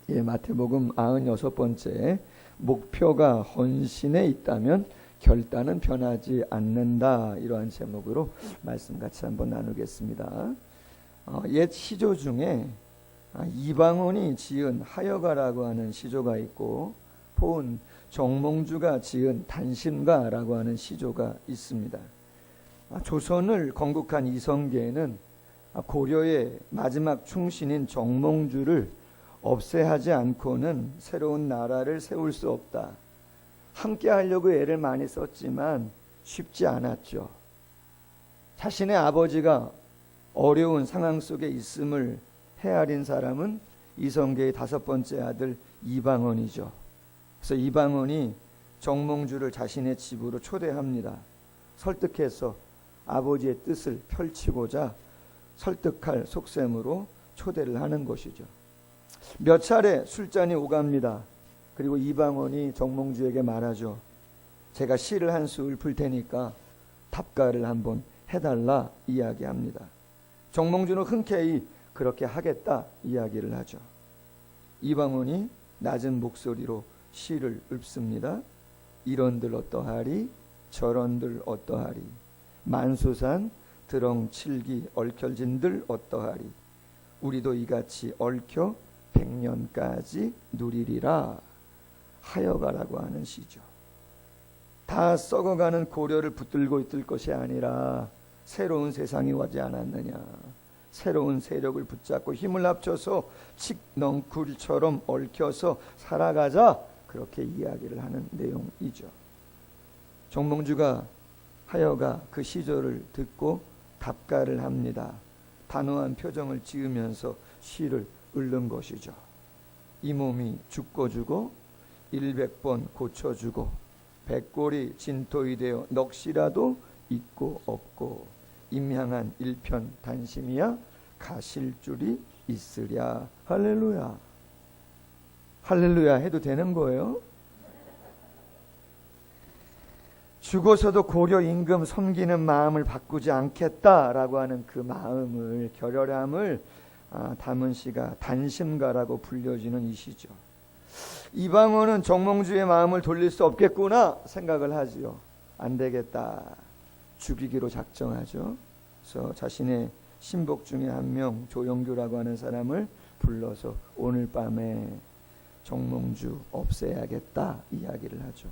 예, 마태복음 96번째 목표가 헌신에 있다면 결단은 변하지 않는다. 이러한 제목으로 말씀 같이 한번 나누겠습니다. 옛 시조 중에 이방원이 지은 하여가라고 하는 시조가 있고 포은 정몽주가 지은 단심가라고 하는 시조가 있습니다. 조선을 건국한 이성계는 고려의 마지막 충신인 정몽주를 없애하지 않고는 새로운 나라를 세울 수 없다. 함께 하려고 애를 많이 썼지만 쉽지 않았죠. 자신의 아버지가 어려운 상황 속에 있음을 헤아린 사람은 이성계의 5번째 아들 이방원이죠. 그래서 이방원이 정몽주를 자신의 집으로 초대합니다. 설득해서 아버지의 뜻을 펼치고자 설득할 속셈으로 초대를 하는 것이죠. 몇 차례 술잔이 오갑니다. 그리고 이방원이 정몽주에게 말하죠. 제가 시를 한 수 읊을 테니까 답가를 한번 해달라 이야기합니다. 정몽주는 흔쾌히 그렇게 하겠다 이야기를 하죠. 이방원이 낮은 목소리로 시를 읊습니다. 이런들 어떠하리 저런들 어떠하리 만수산 드렁칠기 얽혀진들 어떠하리 우리도 이같이 얽혀 100년까지 누리리라. 하여가라고 하는 시죠. 다 썩어가는 고려를 붙들고 있을 것이 아니라 새로운 세상이 오지 않았느냐. 새로운 세력을 붙잡고 힘을 합쳐서 칡넝쿨처럼 얽혀서 살아가자. 그렇게 이야기를 하는 내용이죠. 정몽주가 하여가 그 시조를 듣고 답가를 합니다. 단호한 표정을 지으면서 시를 읊는 것이죠. 이 몸이 죽고 주고 100번 고쳐주고 백골이 진토이 되어 넋이라도 있고 없고 임향한 일편 단심이야 가실 줄이 있으랴. 할렐루야. 할렐루야 해도 되는 거예요? 죽어서도 고려 임금 섬기는 마음을 바꾸지 않겠다라고 하는 그 마음을 결혈함을 담은 시가 단심가라고 불려지는 이 시죠. 이방원은 정몽주의 마음을 돌릴 수 없겠구나 생각을 하지요. 안 되겠다. 죽이기로 작정하죠. 그래서 자신의 신복 중에 한 명 조영규라고 하는 사람을 불러서 오늘 밤에 정몽주 없애야겠다 이야기를 하죠.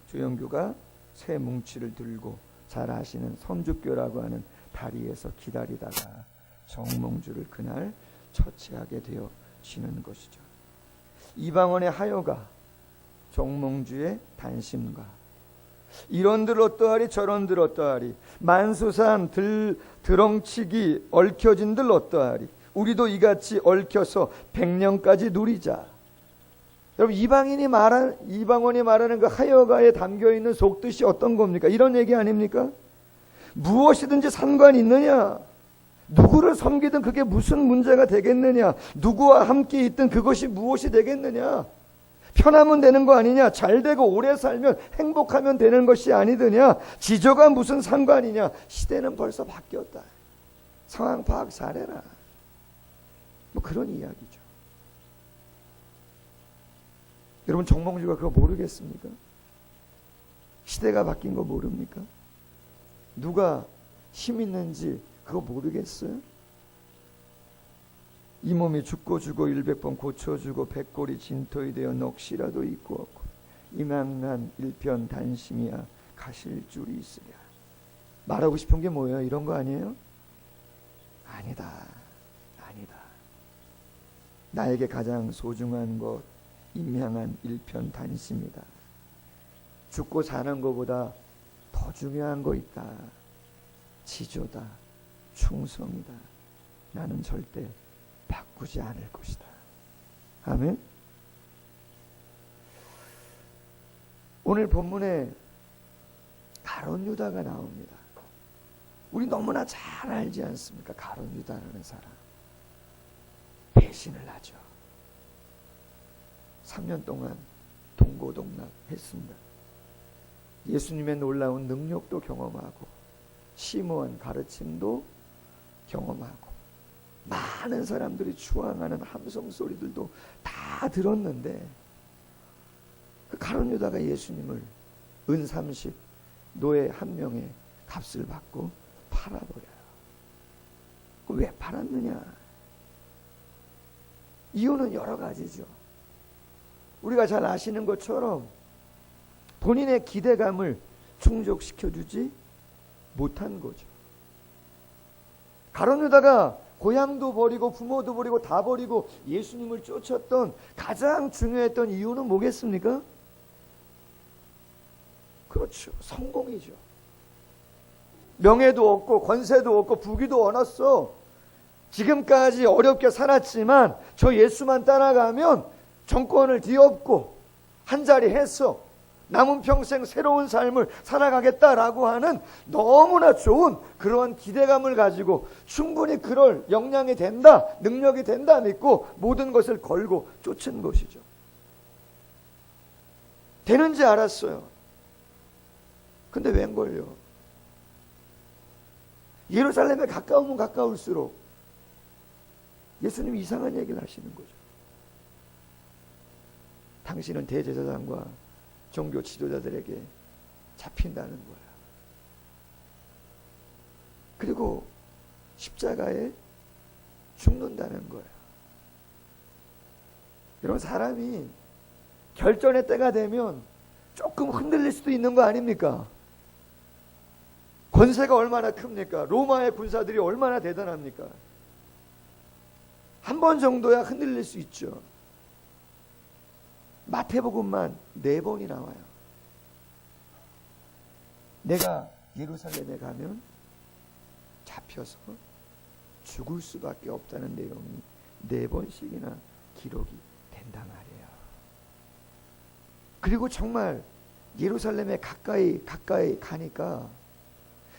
조영규가 새 뭉치를 들고 잘 아시는 선주교라고 하는 다리에서 기다리다가 정몽주를 그날 처치하게 되어지는 것이죠. 이방원의 하여가 정몽주의 단심가 이런들 어떠하리 저런들 어떠하리 만수산 드렁치기 얽혀진들 어떠하리 우리도 이같이 얽혀서 100년까지 누리자. 여러분 이방원이 말하는 그 하여가에 담겨있는 속뜻이 어떤 겁니까? 이런 얘기 아닙니까? 무엇이든지 상관이 있느냐? 누구를 섬기든 그게 무슨 문제가 되겠느냐? 누구와 함께 있든 그것이 무엇이 되겠느냐? 편하면 되는 거 아니냐? 잘 되고 오래 살면 행복하면 되는 것이 아니더냐? 지조가 무슨 상관이냐? 시대는 벌써 바뀌었다. 상황 파악 잘해라. 뭐 그런 이야기죠. 여러분 정몽주가 그거 모르겠습니까? 시대가 바뀐 거 모릅니까? 누가 힘 있는지 그거 모르겠어요? 이 몸이 죽고 주고 100번 고쳐주고 백골이 진토이 되어 넋이라도 있고 없고 이망난 일편 단심이야 가실 줄이 있으랴. 말하고 싶은 게 뭐예요? 이런 거 아니에요? 아니다. 나에게 가장 소중한 것 임향한 일편 단심이다. 죽고 사는 것보다 더 중요한 거 있다. 지조다. 충성이다. 나는 절대 바꾸지 않을 것이다. 아멘. 오늘 본문에 가룟 유다가 나옵니다. 우리 너무나 잘 알지 않습니까? 가룟 유다라는 사람 배신을 하죠. 3년 동안 동고동락했습니다. 예수님의 놀라운 능력도 경험하고 심오한 가르침도 경험하고 많은 사람들이 추앙하는 함성 소리들도 다 들었는데 그 가룟 유다가 예수님을 은 30 노예 한 명의 값을 받고 팔아버려요. 왜 팔았느냐? 이유는 여러 가지죠. 우리가 잘 아시는 것처럼 본인의 기대감을 충족시켜주지 못한 거죠. 가룟 유다가 고향도 버리고 부모도 버리고 다 버리고 예수님을 쫓았던 가장 중요했던 이유는 뭐겠습니까? 그렇죠. 성공이죠. 명예도 없고 권세도 없고 부귀도 얻었어. 지금까지 어렵게 살았지만 저 예수만 따라가면 정권을 뒤엎고 한자리 해서 남은 평생 새로운 삶을 살아가겠다라고 하는 너무나 좋은 그런 기대감을 가지고 충분히 그럴 역량이 된다, 능력이 된다 믿고 모든 것을 걸고 쫓은 것이죠. 되는지 알았어요. 근데 웬걸요? 예루살렘에 가까우면 가까울수록 예수님이 이상한 얘기를 하시는 거죠. 당신은 대제사장과 종교 지도자들에게 잡힌다는 거야. 그리고 십자가에 죽는다는 거야. 이런 사람이 결전의 때가 되면 조금 흔들릴 수도 있는 거 아닙니까? 권세가 얼마나 큽니까? 로마의 군사들이 얼마나 대단합니까? 한 번 정도야 흔들릴 수 있죠. 마태복음만 4번이 나와요. 내가 예루살렘에 가면 잡혀서 죽을 수밖에 없다는 내용이 4번씩이나 기록이 된단 말이에요. 그리고 정말 예루살렘에 가까이 가니까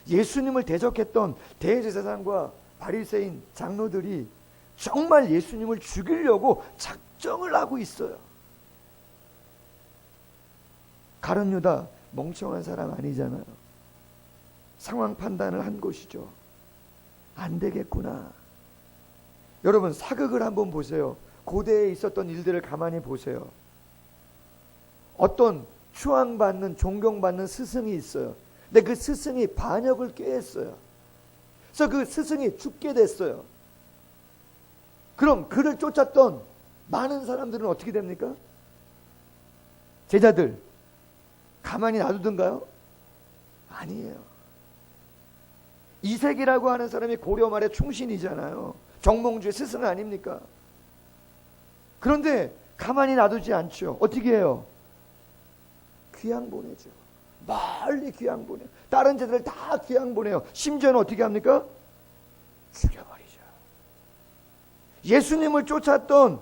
예수님을 대적했던 대제사장과 바리새인 장로들이 정말 예수님을 죽이려고 작정을 하고 있어요. 가룟 유다 멍청한 사람 아니잖아요. 상황 판단을 한 것이죠. 안 되겠구나. 여러분 사극을 한번 보세요. 고대에 있었던 일들을 가만히 보세요. 어떤 추앙받는 존경받는 스승이 있어요. 근데 그 스승이 반역을 꾀했어요. 그래서 그 스승이 죽게 됐어요. 그럼 그를 쫓았던 많은 사람들은 어떻게 됩니까? 제자들 가만히 놔두던가요? 아니에요. 이색이라고 하는 사람이 고려 말의 충신이잖아요. 정몽주의 스승 아닙니까? 그런데 가만히 놔두지 않죠. 어떻게 해요? 귀양 보내죠. 멀리 귀양 보내요. 다른 제자들 다 귀양 보내요. 심지어는 어떻게 합니까? 죽여버리죠. 예수님을 쫓았던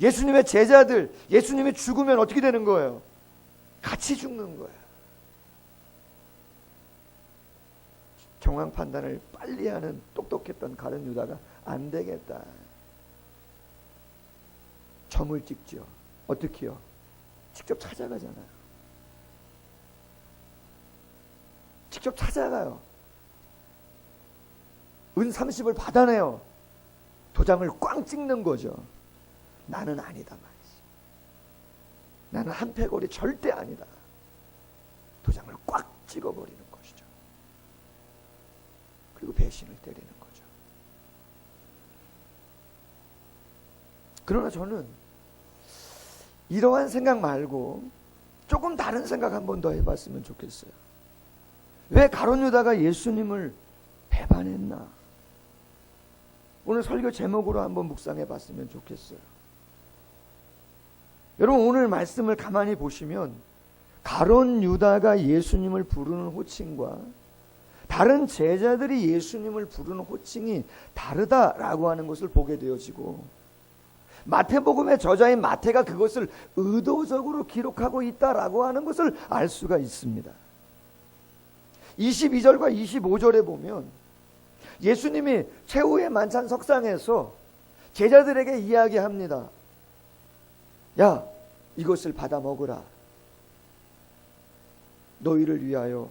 예수님의 제자들, 예수님이 죽으면 어떻게 되는 거예요? 같이 죽는 거예요. 정황 판단을 빨리 하는 똑똑했던 가룟 유다가 안 되겠다. 점을 찍죠. 어떻게요? 직접 찾아가잖아요. 직접 찾아가요. 은 30을 받아내요. 도장을 꽝 찍는 거죠. 나는 아니다 말이지. 나는 한패거리 절대 아니다. 도장을 꽉 찍어버리는 것이죠. 그리고 배신을 때리는 거죠. 그러나 저는 이러한 생각 말고 조금 다른 생각 한 번 더 해봤으면 좋겠어요. 왜 가룟 유다가 예수님을 배반했나? 오늘 설교 제목으로 한번 묵상해 봤으면 좋겠어요. 여러분 오늘 말씀을 가만히 보시면 가룟 유다가 예수님을 부르는 호칭과 다른 제자들이 예수님을 부르는 호칭이 다르다라고 하는 것을 보게 되어지고 마태복음의 저자인 마태가 그것을 의도적으로 기록하고 있다라고 하는 것을 알 수가 있습니다. 22절과 25절에 보면 예수님이 최후의 만찬 석상에서 제자들에게 이야기합니다. 야, 이것을 받아 먹으라. 너희를 위하여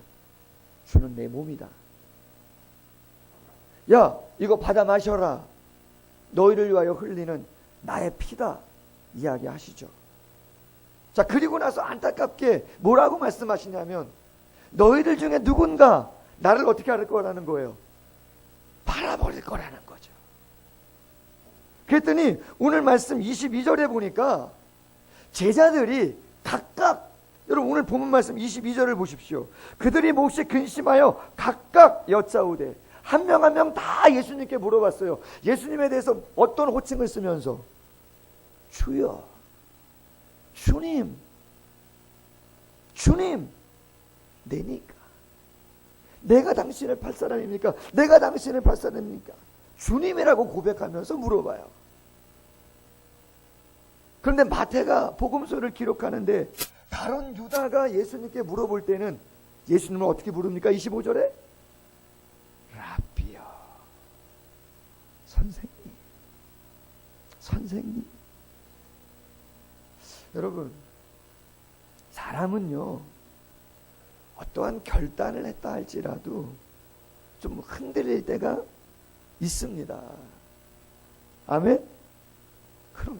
주는 내 몸이다. 야, 이거 받아 마셔라. 너희를 위하여 흘리는 나의 피다 이야기하시죠. 자, 그리고 나서 안타깝게 뭐라고 말씀하시냐면 너희들 중에 누군가 나를 어떻게 할 거라는 거예요? 팔아버릴 거라는 거죠. 그랬더니 오늘 말씀 22절에 보니까 제자들이 각각, 여러분 오늘 본문 말씀 22절을 보십시오. 그들이 몹시 근심하여 각각 여짜오되, 한 명 한 명 다 예수님께 물어봤어요. 예수님에 대해서 어떤 호칭을 쓰면서 주여, 주님, 주님, 내니까 내가 당신을 팔 사람입니까? 내가 당신을 팔 사람입니까? 주님이라고 고백하면서 물어봐요. 그런데 마태가 복음서를 기록하는데 가룟 유다가 예수님께 물어볼 때는 예수님을 어떻게 부릅니까? 25절에 라비요, 선생님, 선생님. 여러분, 사람은요 어떠한 결단을 했다 할지라도 좀 흔들릴 때가 있습니다. 아멘? 그럼요.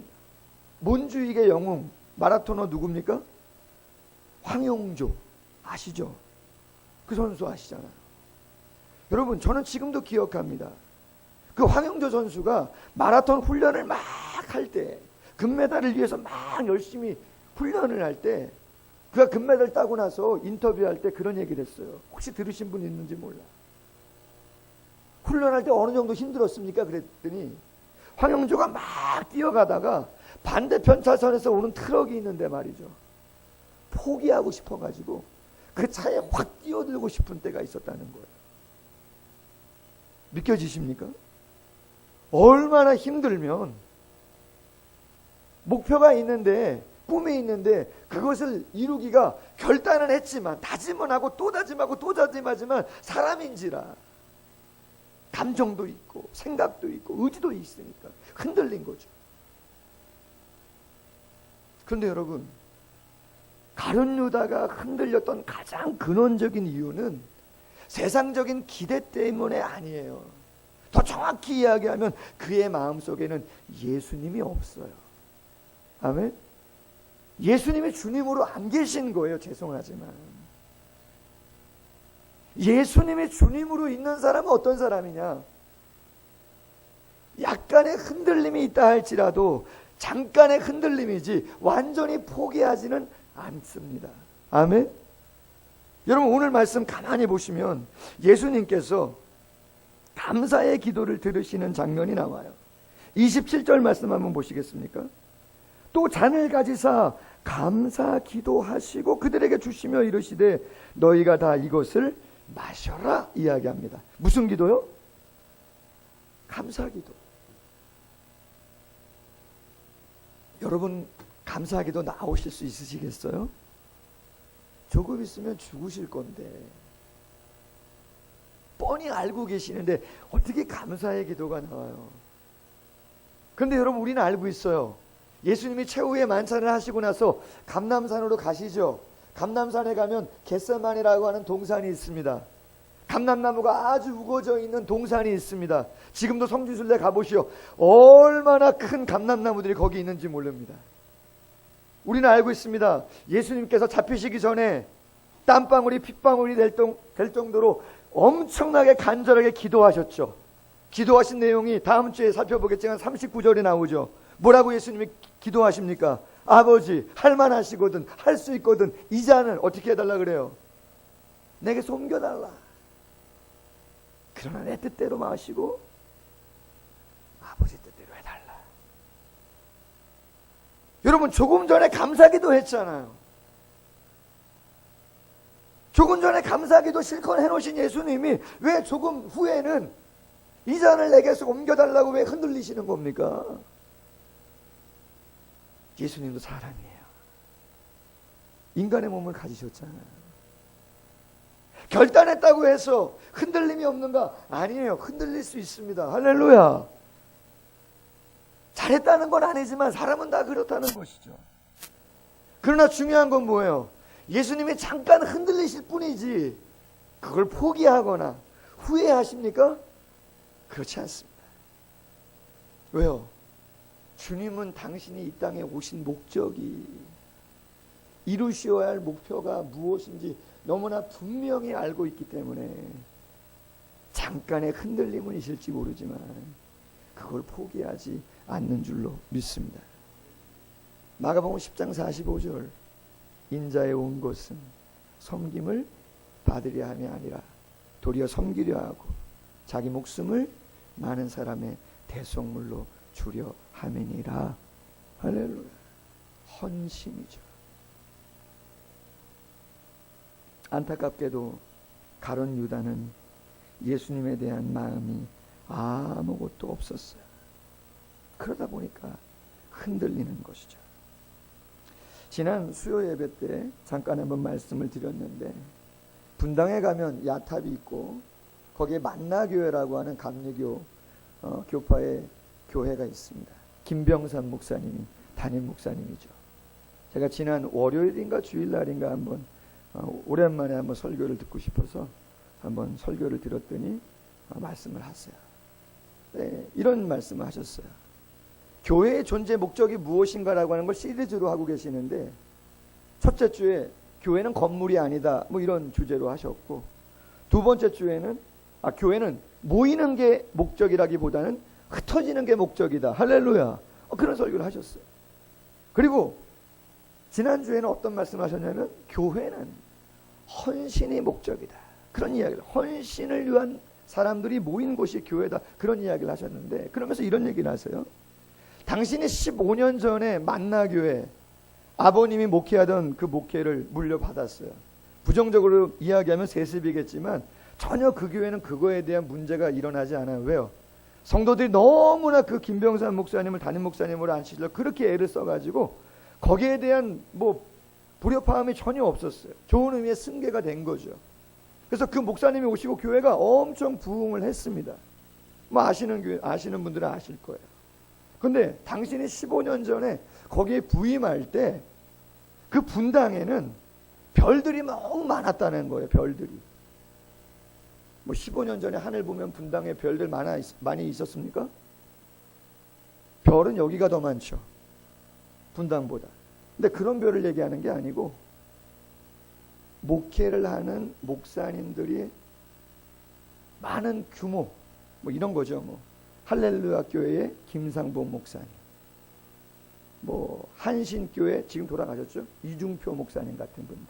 몬주익의 영웅 마라토너 누굽니까? 황용조 아시죠? 그 선수 아시잖아요. 여러분, 저는 지금도 기억합니다. 그 황용조 선수가 마라톤 훈련을 막 할 때, 금메달을 위해서 막 열심히 훈련을 할 때, 그가 금메달 따고 나서 인터뷰할 때 그런 얘기를 했어요. 혹시 들으신 분 있는지 몰라. 훈련할 때 어느 정도 힘들었습니까? 그랬더니 황용조가 막 뛰어가다가 반대편 차선에서 오는 트럭이 있는데 말이죠, 포기하고 싶어가지고 그 차에 확 뛰어들고 싶은 때가 있었다는 거예요. 믿겨지십니까? 얼마나 힘들면 목표가 있는데, 꿈이 있는데 그것을 이루기가 결단은 했지만, 다짐은 하고 또 다짐하고 또 다짐하지만 사람인지라 감정도 있고 생각도 있고 의지도 있으니까 흔들린 거죠. 그런데 여러분, 가룟 유다가 흔들렸던 가장 근원적인 이유는 세상적인 기대 때문에 아니에요. 더 정확히 이야기하면 그의 마음속에는 예수님이 없어요. 아멘? 예수님이 주님으로 안 계신 거예요. 죄송하지만 예수님이 주님으로 있는 사람은 어떤 사람이냐? 약간의 흔들림이 있다 할지라도 잠깐의 흔들림이지 완전히 포기하지는 않습니다. 아멘? 여러분, 오늘 말씀 가만히 보시면 예수님께서 감사의 기도를 들으시는 장면이 나와요. 27절 말씀 한번 보시겠습니까? 또 잔을 가지사 감사 기도하시고 그들에게 주시며 이르시되 너희가 다 이것을 마셔라 이야기합니다. 무슨 기도요? 감사 기도. 여러분, 감사 기도 나오실 수 있으시겠어요? 조금 있으면 죽으실 건데 뻔히 알고 계시는데 어떻게 감사의 기도가 나와요? 그런데 여러분, 우리는 알고 있어요. 예수님이 최후의 만찬을 하시고 나서 감람산으로 가시죠. 감람산에 가면 겟세마네라고 하는 동산이 있습니다. 감람나무가 아주 우거져 있는 동산이 있습니다. 지금도 성지순례 가보시오. 얼마나 큰 감람나무들이 거기 있는지 모릅니다. 우리는 알고 있습니다. 예수님께서 잡히시기 전에 땀방울이 핏방울이 될 정도로 엄청나게 간절하게 기도하셨죠. 기도하신 내용이 다음 주에 살펴보겠지만 39절에 나오죠. 뭐라고 예수님이 기도하십니까? 아버지, 할만하시거든, 할 수 있거든 이 잔을 어떻게 해달라 그래요? 내게 옮겨달라. 그러나 내 뜻대로 마시고 아버지 뜻대로 해달라. 여러분, 조금 전에 감사기도 했잖아요. 조금 전에 감사기도 실컷 해놓으신 예수님이 왜 조금 후에는 이 잔을 내게서 옮겨달라고 왜 흔들리시는 겁니까? 예수님도 사람이에요. 인간의 몸을 가지셨잖아요. 결단했다고 해서 흔들림이 없는가? 아니에요. 흔들릴 수 있습니다. 할렐루야. 잘했다는 건 아니지만 사람은 다 그렇다는 것이죠. 그러나 중요한 건 뭐예요? 예수님이 잠깐 흔들리실 뿐이지 그걸 포기하거나 후회하십니까? 그렇지 않습니다. 왜요? 주님은 당신이 이 땅에 오신 목적이, 이루셔야 할 목표가 무엇인지 너무나 분명히 알고 있기 때문에 잠깐의 흔들림은 있을지 모르지만 그걸 포기하지 않는 줄로 믿습니다. 마가복음 10장 45절, 인자에 온 것은 섬김을 받으려 함이 아니라 도리어 섬기려 하고 자기 목숨을 많은 사람의 대속물로 주려 함이니라. 할렐루야. 헌신이죠. 안타깝게도 가룟 유다는 예수님에 대한 마음이 아무것도 없었어요. 그러다 보니까 흔들리는 것이죠. 지난 수요 예배 때 잠깐 한번 말씀을 드렸는데, 분당에 가면 야탑이 있고 거기에 만나교회라고 하는 감리교 교파의 교회가 있습니다. 김병산 목사님이 담임 목사님이죠. 제가 지난 월요일인가 주일날인가 한번 오랜만에 한번 설교를 듣고 싶어서 한번 설교를 들었더니 말씀을 하세요. 네, 이런 말씀을 하셨어요. 교회의 존재 목적이 무엇인가라고 하는 걸 시리즈로 하고 계시는데, 첫째 주에 교회는 건물이 아니다 뭐 이런 주제로 하셨고, 두 번째 주에는 교회는 모이는 게 목적이라기보다는 흩어지는 게 목적이다. 할렐루야. 그런 설교를 하셨어요. 그리고 지난주에는 어떤 말씀을 하셨냐면, 교회는 헌신이 목적이다. 그런 이야기를, 헌신을 위한 사람들이 모인 곳이 교회다. 그런 이야기를 하셨는데, 그러면서 이런 얘기를 하세요. 당신이 15년 전에 만나교회 아버님이 목회하던 그 목회를 물려받았어요. 부정적으로 이야기하면 세습이겠지만 전혀 그 교회는 그거에 대한 문제가 일어나지 않아요. 왜요? 성도들이 너무나 그 김병산 목사님을 담임 목사님으로 앉히려고 그렇게 애를 써가지고 거기에 대한 불협화음이 전혀 없었어요. 좋은 의미의 승계가 된 거죠. 그래서 그 목사님이 오시고 교회가 엄청 부흥을 했습니다. 아시는 분들은 아실 거예요. 근데 당신이 15년 전에 거기에 부임할 때 그 분당에는 별들이 너무 많았다는 거예요. 별들이. 15년 전에 하늘 보면 분당에 별들 많이 있었습니까? 별은 여기가 더 많죠. 분당보다. 근데 그런 별을 얘기하는 게 아니고, 목회를 하는 목사님들이 많은 규모, 이런 거죠. 할렐루야 교회의 김상봉 목사님, 한신교회 지금 돌아가셨죠? 이중표 목사님 같은 분들,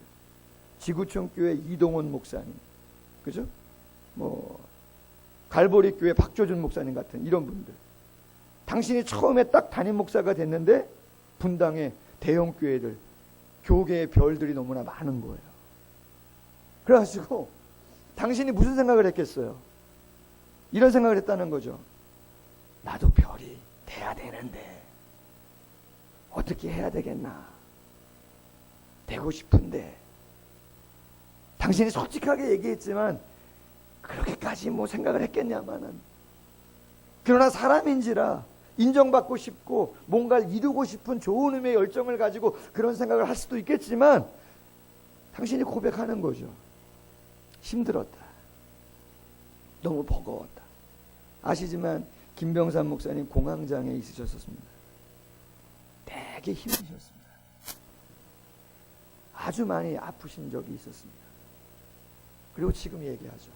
지구촌 교회 이동원 목사님, 그죠? 갈보리 교회 박조준 목사님 같은 이런 분들. 당신이 처음에 딱 담임 목사가 됐는데 분당에 대형 교회들, 교계의 별들이 너무나 많은 거예요. 그래가지고 당신이 무슨 생각을 했겠어요? 이런 생각을 했다는 거죠. 나도 별이 돼야 되는데 어떻게 해야 되겠나? 되고 싶은데. 당신이 솔직하게 얘기했지만 그렇게까지 생각을 했겠냐마는. 그러나 사람인지라 인정받고 싶고 뭔가를 이루고 싶은 좋은 의미의 열정을 가지고 그런 생각을 할 수도 있겠지만, 당신이 고백하는 거죠. 힘들었다. 너무 버거웠다. 아시지만 김병산 목사님 공황장애 있으셨습니다. 되게 힘드셨습니다. 아주 많이 아프신 적이 있었습니다. 그리고 지금 얘기하죠.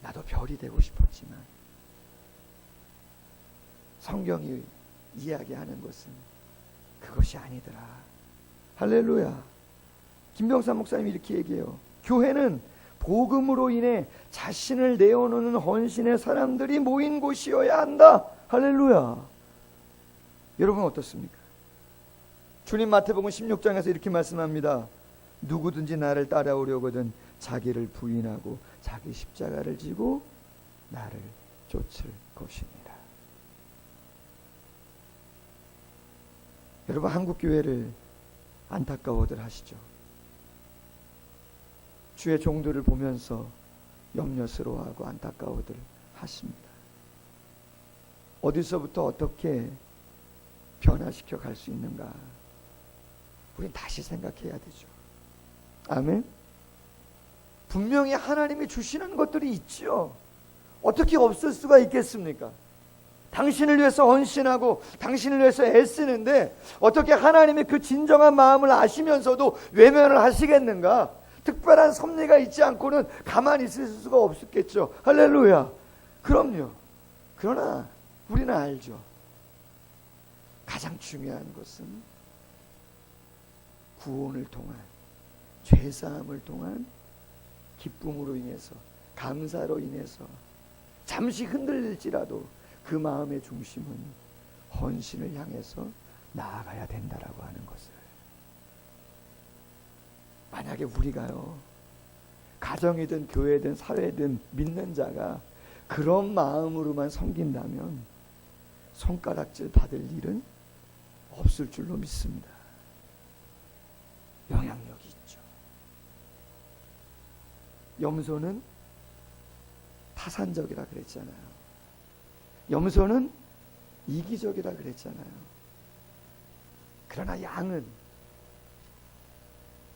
나도 별이 되고 싶었지만 성경이 이야기하는 것은 그것이 아니더라. 할렐루야. 김병산 목사님이 이렇게 얘기해요. 교회는 복음으로 인해 자신을 내어놓는 헌신의 사람들이 모인 곳이어야 한다. 할렐루야. 여러분 어떻습니까? 주님 마태복음 16장에서 이렇게 말씀합니다. 누구든지 나를 따라오려거든 자기를 부인하고 자기 십자가를 지고 나를 쫓을 것입니다. 여러분, 한국 교회를 안타까워들 하시죠. 주의 종들을 보면서 염려스러워하고 안타까워들 하십니다. 어디서부터 어떻게 변화시켜 갈 수 있는가? 우린 다시 생각해야 되죠. 아멘. 분명히 하나님이 주시는 것들이 있죠. 어떻게 없을 수가 있겠습니까? 당신을 위해서 헌신하고 당신을 위해서 애쓰는데 어떻게 하나님의 그 진정한 마음을 아시면서도 외면을 하시겠는가? 특별한 섭리가 있지 않고는 가만히 있을 수가 없었겠죠. 할렐루야. 그럼요. 그러나 우리는 알죠. 가장 중요한 것은 구원을 통한, 죄사함을 통한 기쁨으로 인해서, 감사로 인해서 잠시 흔들릴지라도 그 마음의 중심은 헌신을 향해서 나아가야 된다라고 하는 것을. 만약에 우리가요, 가정이든 교회든 사회든 믿는 자가 그런 마음으로만 섬긴다면 손가락질 받을 일은 없을 줄로 믿습니다. 영향력이 있죠. 염소는 타산적이라 그랬잖아요. 염소는 이기적이라 그랬잖아요. 그러나 양은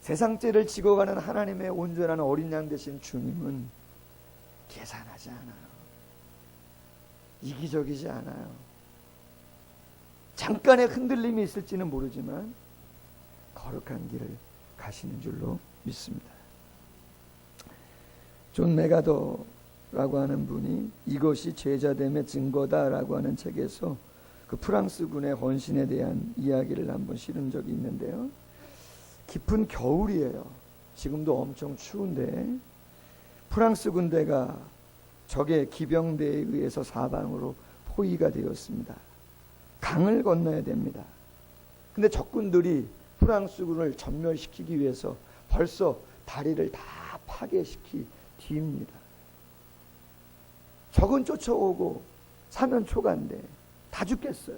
세상죄를 지고 가는 하나님의 온전한 어린 양 되신 주님은 계산하지 않아요. 이기적이지 않아요. 잠깐의 흔들림이 있을지는 모르지만 거룩한 길을 가시는 줄로 믿습니다. 존 메가더라고 하는 분이 이것이 제자됨의 증거다라고 하는 책에서 그 프랑스군의 헌신에 대한 이야기를 한번 실은 적이 있는데요. 깊은 겨울이에요. 지금도 엄청 추운데 프랑스 군대가 적의 기병대에 의해서 사방으로 포위가 되었습니다. 강을 건너야 됩니다. 근데 적군들이 프랑스군을 전멸시키기 위해서 벌써 다리를 다 파괴시키 뒤입니다. 적은 쫓아오고 사면 초가인데 다 죽겠어요.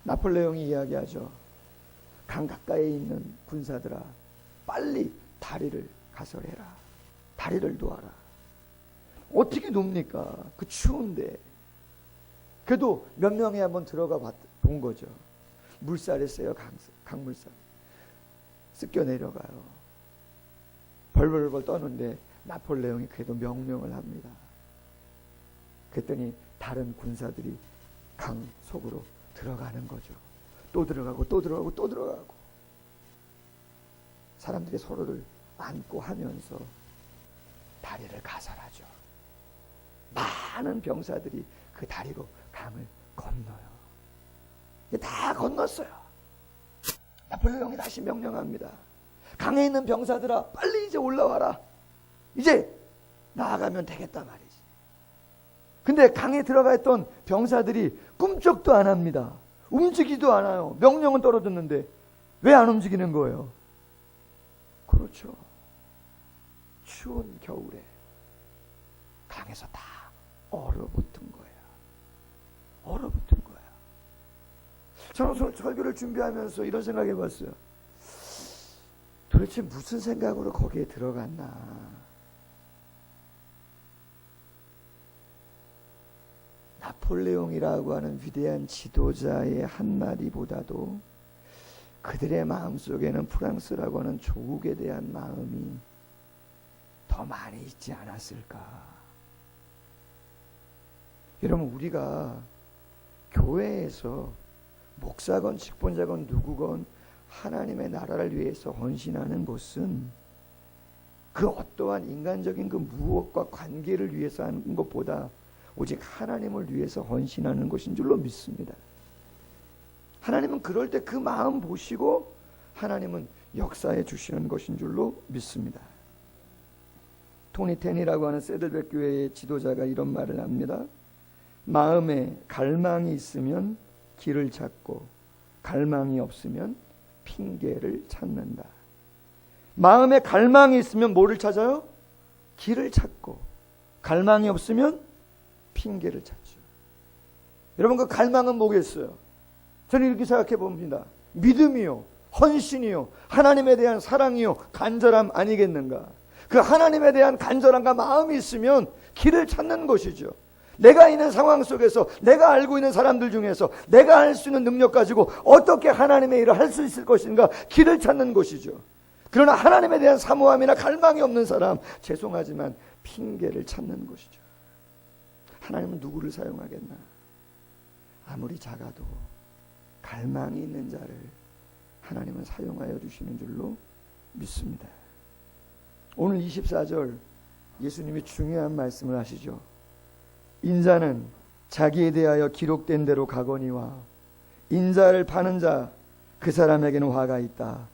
나폴레옹이 이야기하죠. 강 가까이에 있는 군사들아, 빨리 다리를 가설해라. 다리를 놓아라. 어떻게 놉니까? 그 추운데. 그래도 몇 명이 한번 들어가 본 거죠. 물살이 세요. 강물살. 습겨 내려가요. 벌벌벌 떠는데 나폴레옹이 그래도 명령을 합니다. 그랬더니 다른 군사들이 강 속으로 들어가는 거죠. 또 들어가고 또 들어가고 또 들어가고. 사람들이 서로를 안고 하면서 다리를 가설하죠. 많은 병사들이 그 다리로 강을 건너요. 다 건넜어요. 나폴레옹이 다시 명령합니다. 강에 있는 병사들아, 빨리 이제 올라와라. 이제 나아가면 되겠다 말이지. 근데 강에 들어가 있던 병사들이 꿈쩍도 안 합니다. 움직이지도 않아요. 명령은 떨어졌는데 왜 안 움직이는 거예요? 그렇죠. 추운 겨울에 강에서 다 얼어붙은 거예요. 얼어붙은 거예요. 저는 설교를 준비하면서 이런 생각 해봤어요. 도대체 무슨 생각으로 거기에 들어갔나? 나폴레옹이라고 하는 위대한 지도자의 한마디보다도 그들의 마음속에는 프랑스라고 하는 조국에 대한 마음이 더 많이 있지 않았을까? 여러분, 우리가 교회에서 목사건 직분자건 누구건 하나님의 나라를 위해서 헌신하는 것은 그 어떠한 인간적인 그 무엇과 관계를 위해서 하는 것보다 오직 하나님을 위해서 헌신하는 것인 줄로 믿습니다. 하나님은 그럴 때 그 마음 보시고 하나님은 역사해 주시는 것인 줄로 믿습니다. 토니 텐이라고 하는 세들백 교회의 지도자가 이런 말을 합니다. 마음에 갈망이 있으면 길을 찾고 갈망이 없으면 핑계를 찾는다. 마음에 갈망이 있으면 뭐를 찾아요? 길을 찾고, 갈망이 없으면 핑계를 찾죠. 여러분, 그 갈망은 뭐겠어요? 저는 이렇게 생각해 봅니다. 믿음이요, 헌신이요, 하나님에 대한 사랑이요, 간절함 아니겠는가? 그 하나님에 대한 간절함과 마음이 있으면 길을 찾는 것이죠. 내가 있는 상황 속에서, 내가 알고 있는 사람들 중에서 내가 할 수 있는 능력 가지고 어떻게 하나님의 일을 할 수 있을 것인가, 길을 찾는 것이죠. 그러나 하나님에 대한 사모함이나 갈망이 없는 사람, 죄송하지만 핑계를 찾는 것이죠. 하나님은 누구를 사용하겠나? 아무리 작아도 갈망이 있는 자를 하나님은 사용하여 주시는 줄로 믿습니다. 오늘 24절 예수님이 중요한 말씀을 하시죠. 인자는 자기에 대하여 기록된 대로 가거니와 인자를 파는 자 그 사람에게는 화가 있다.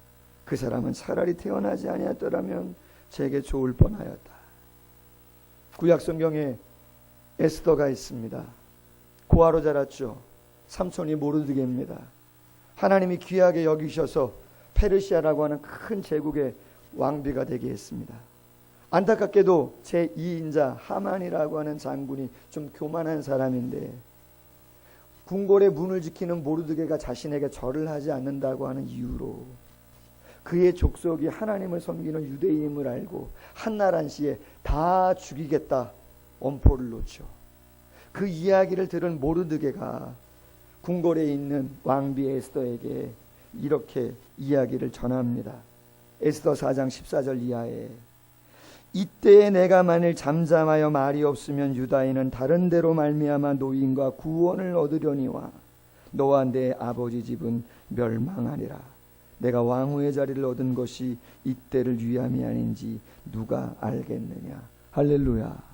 그 사람은 차라리 태어나지 아니었더라면 제게 좋을 뻔하였다. 구약 성경에 에스더가 있습니다. 고아로 자랐죠. 삼촌이 모르드게입니다. 하나님이 귀하게 여기셔서 페르시아라고 하는 큰 제국의 왕비가 되게 했습니다. 안타깝게도 제2인자 하만이라고 하는 장군이 좀 교만한 사람인데 궁궐의 문을 지키는 모르드게가 자신에게 절을 하지 않는다고 하는 이유로 그의 족속이 하나님을 섬기는 유대인임을 알고 한날 한시에 다 죽이겠다 엄포를 놓죠. 그 이야기를 들은 모르드게가 궁궐에 있는 왕비 에스더에게 이렇게 이야기를 전합니다. 에스더 4장 14절 이하에 이때에 내가 만일 잠잠하여 말이 없으면 유다인은 다른 데로 말미암아 노인과 구원을 얻으려니와 너와 내 아버지 집은 멸망하리라. 내가 왕후의 자리를 얻은 것이 이때를 위함이 아닌지 누가 알겠느냐. 할렐루야.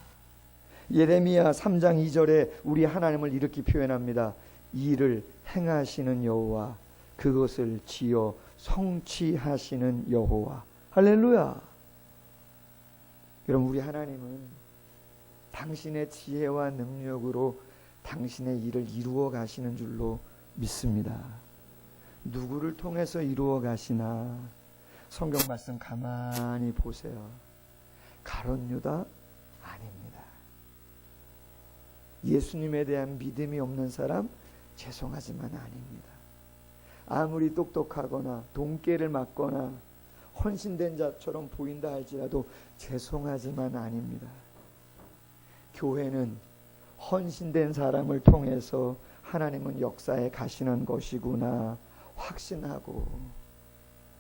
예레미야 3장 2절에 우리 하나님을 이렇게 표현합니다. 이를 행하시는 여호와 그것을 지어 성취하시는 여호와. 할렐루야. 여러분, 우리 하나님은 당신의 지혜와 능력으로 당신의 일을 이루어 가시는 줄로 믿습니다. 누구를 통해서 이루어 가시나? 성경 말씀 가만히 보세요. 가룟 유다 아닙니다. 예수님에 대한 믿음이 없는 사람 죄송하지만 아닙니다. 아무리 똑똑하거나 돈깨를 맞거나 헌신된 자처럼 보인다 할지라도 죄송하지만 아닙니다. 교회는 헌신된 사람을 통해서 하나님은 역사에 가시는 것이구나 확신하고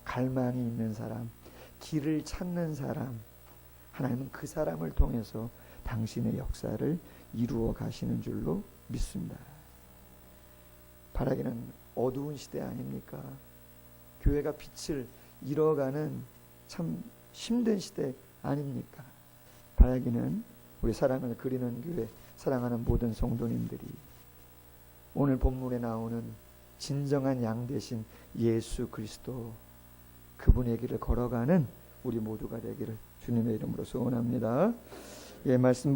갈망이 있는 사람, 길을 찾는 사람, 하나님은 그 사람을 통해서 당신의 역사를 이루어 가시는 줄로 믿습니다. 바라기는 어두운 시대 아닙니까? 교회가 빛을 잃어가는 참 힘든 시대 아닙니까? 바라기는 우리 사랑을 그리는 교회 사랑하는 모든 성도님들이 오늘 본문에 나오는 진정한 양 되신 예수 그리스도 그분의 길을 걸어가는 우리 모두가 되기를 주님의 이름으로 소원합니다. 예, 말씀